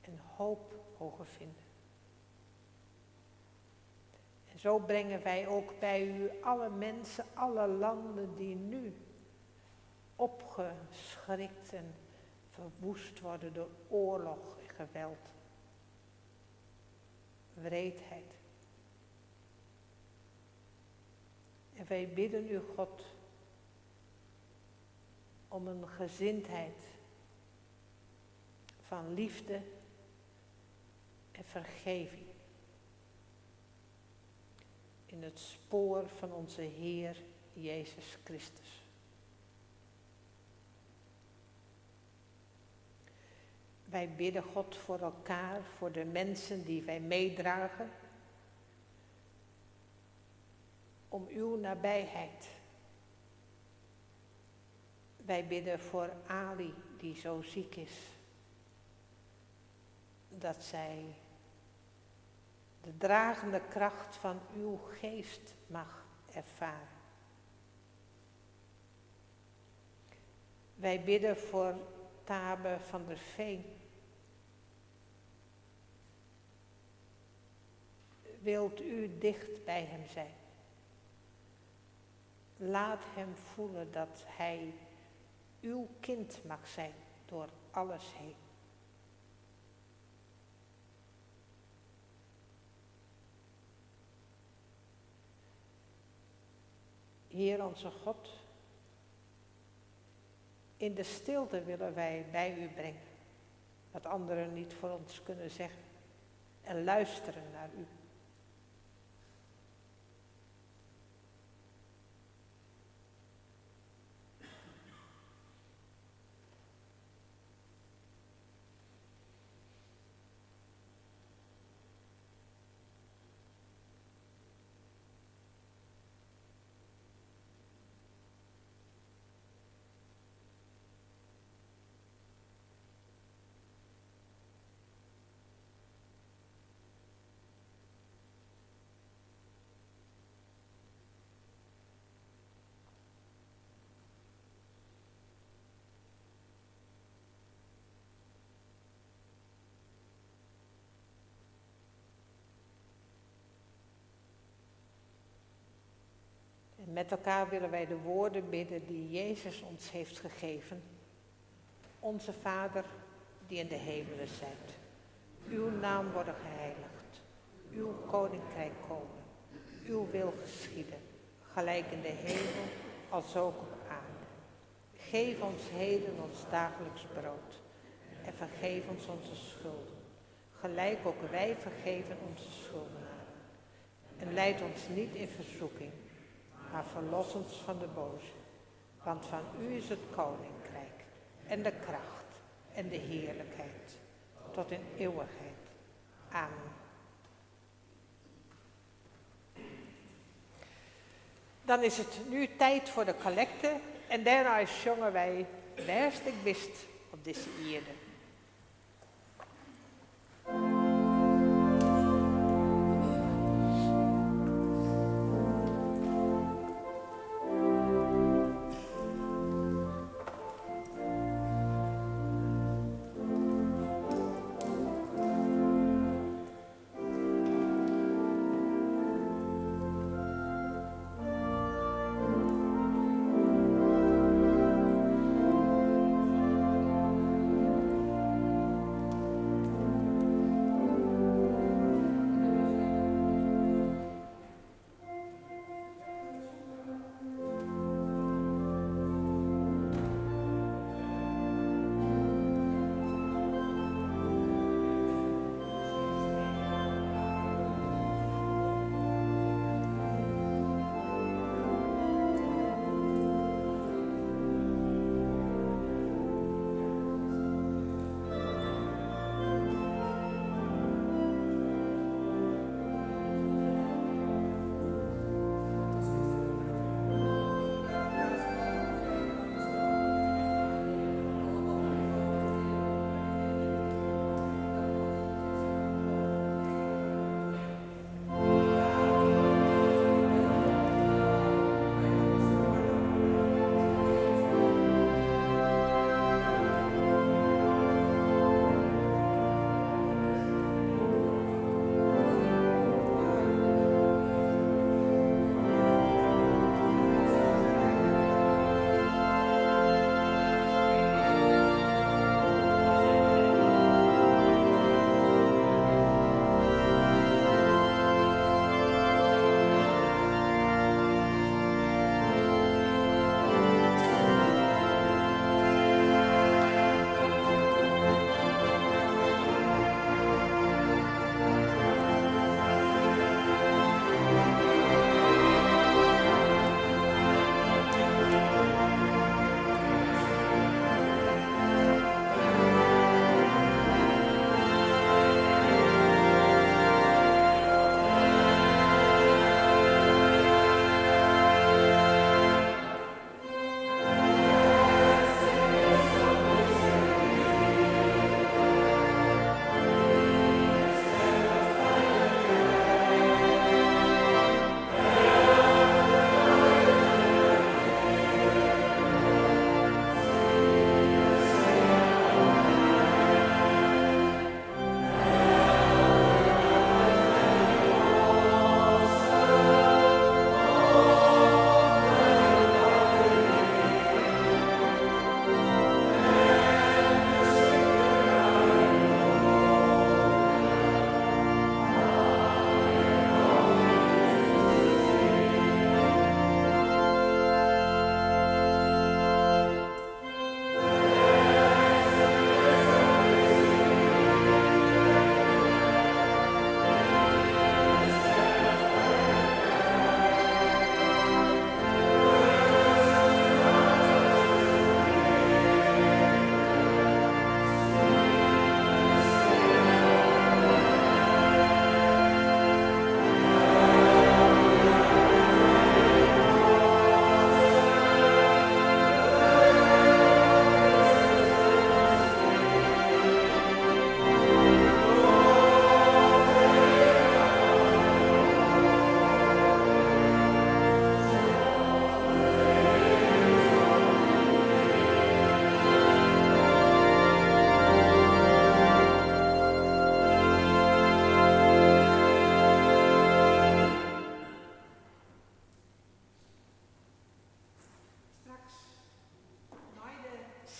[SPEAKER 2] en hoop mogen vinden. En zo brengen wij ook bij u alle mensen, alle landen die nu opgeschrikt en verwoest worden door oorlog en geweld, wreedheid. En wij bidden u, God, om een gezindheid van liefde en vergeving in het spoor van onze Heer Jezus Christus. Wij bidden God voor elkaar, voor de mensen die wij meedragen, om uw nabijheid. Wij bidden voor Ali, die zo ziek is, dat zij de dragende kracht van uw geest mag ervaren. Wij bidden voor Tabe van der Veen. Wilt u dicht bij hem zijn? Laat hem voelen dat hij uw kind mag zijn door alles heen. Heer onze God, in de stilte willen wij bij u brengen, wat anderen niet voor ons kunnen zeggen, en luisteren naar u. En met elkaar willen wij de woorden bidden die Jezus ons heeft gegeven. Onze Vader, die in de hemelen zijt. Uw naam worden geheiligd. Uw koninkrijk komen. Uw wil geschieden. Gelijk in de hemel, als ook op aarde. Geef ons heden ons dagelijks brood. En vergeef ons onze schulden. Gelijk ook wij vergeven onze schuldenaren. En leid ons niet in verzoeking, maar verlos ons van de boze. Want van u is het koninkrijk en de kracht en de heerlijkheid tot in eeuwigheid. Amen. Dan is het nu tijd voor de collecte en daarna zongen wij Werst ik wist op deze eerde.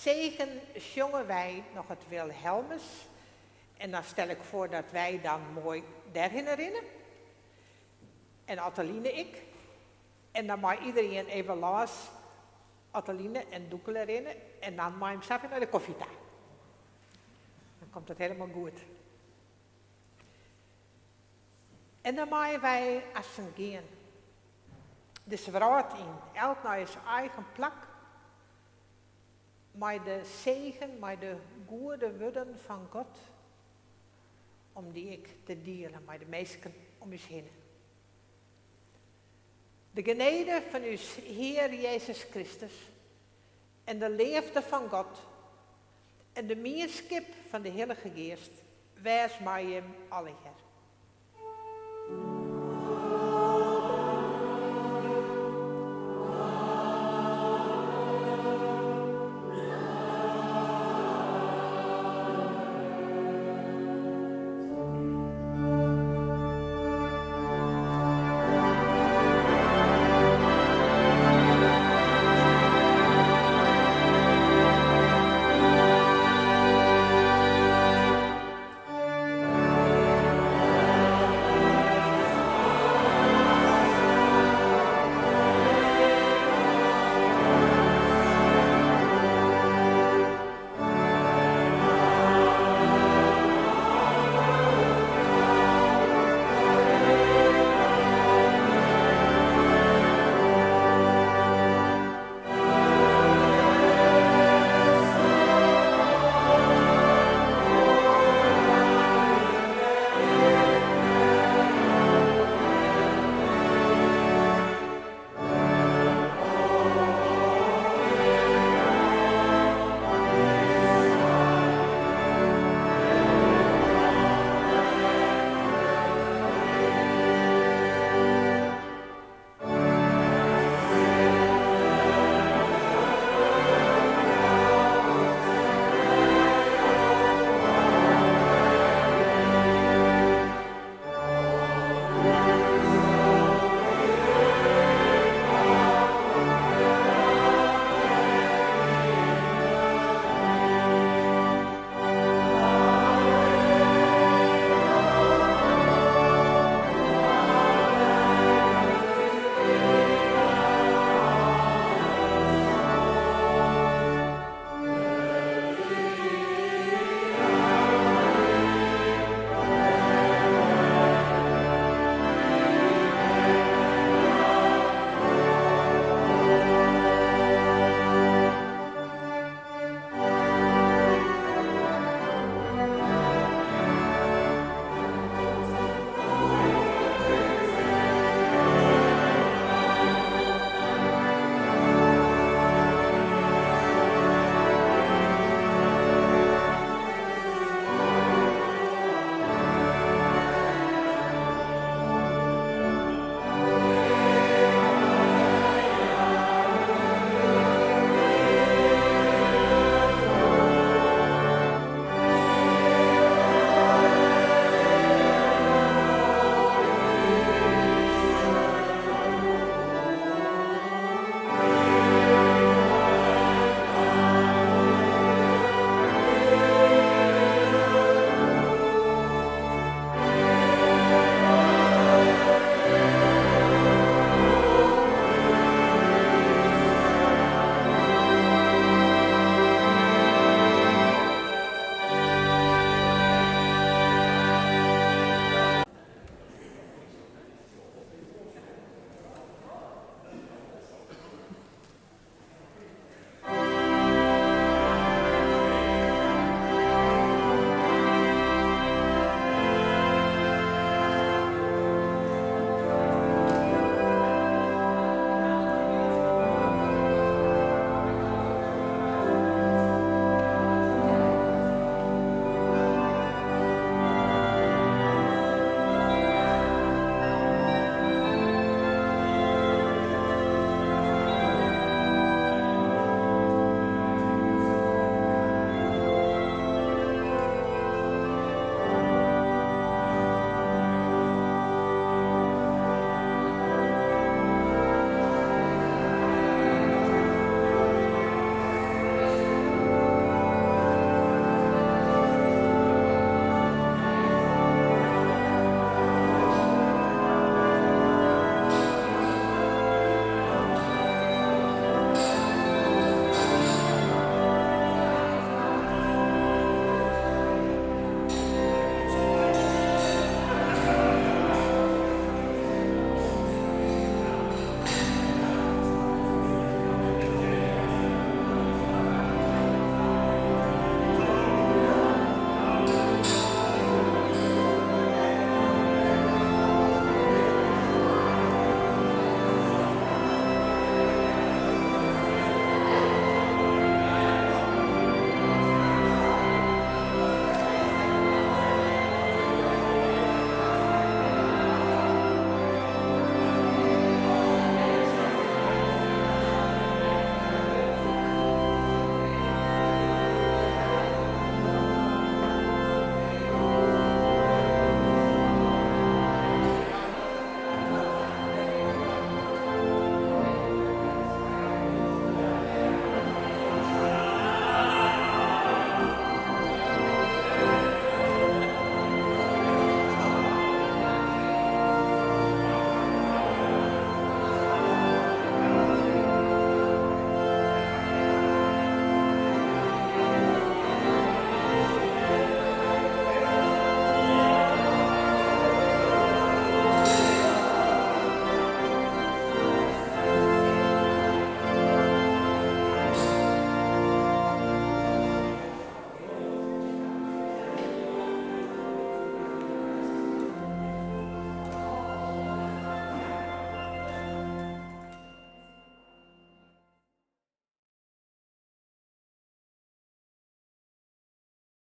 [SPEAKER 2] zegen zongen wij nog het Wilhelmus. En dan stel ik voor dat wij dan mooi daarin herinneren. En Atteline ik. En dan mag iedereen even los Atteline en Doekel herinneren. En dan mag je hem zelf naar de koffietaal. Dan komt het helemaal goed. En dan maken wij als een gaan. Dus verraad in, elk naar zijn eigen plek. Met de zegen, met de goede woorden van God. Om die ik te delen met de mensen om ons heen. De genade van uw Heer Jezus Christus. En de liefde van God. En de meerskip van de Heilige Geest. Wees mij hem alle Heer.